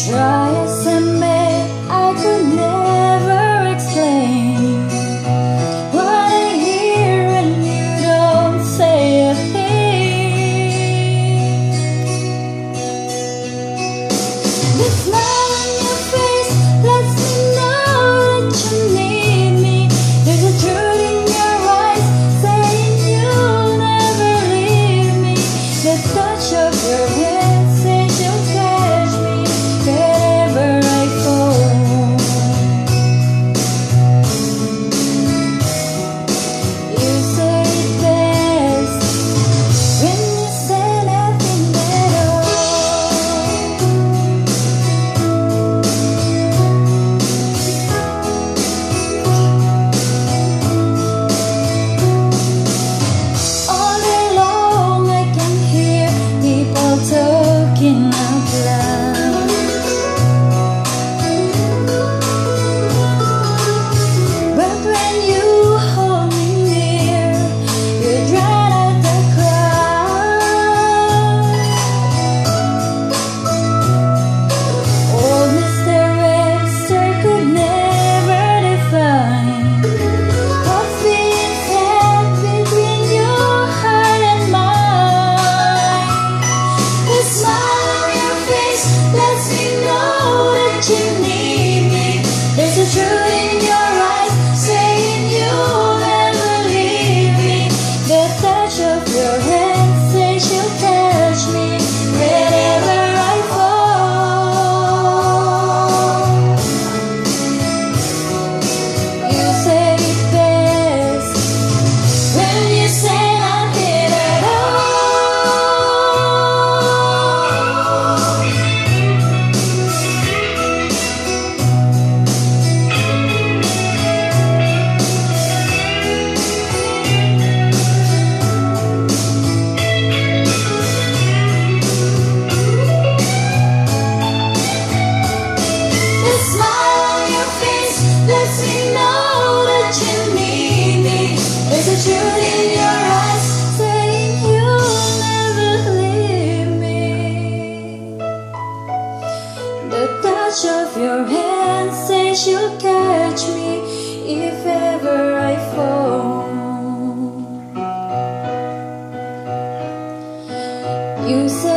Try as I may, I could never explain what I hear when you don't say a thing. The smile on your face lets me know that you need me. There's a truth in your eyes saying you'll never leave me. The touch of your hand says you'll catch me wherever I fall. You say it best when you say nothing at all day long I can hear people talking out loud. But when you hold me near, you drown out the crowd. Old Mr. Webster could never define what's being said between your heart and mine. The smile on your face lets me know that you need me. There's a truth in your eyes saying you'll never leave me. The touch of your hand says you'll catch me wherever I fall. You say it best when you say nothing at all. The smile on your face lets me know that you need me. There's a truth in your eyes saying you'll never leave me. The touch of your hand says you'll catch me if ever I fall. You say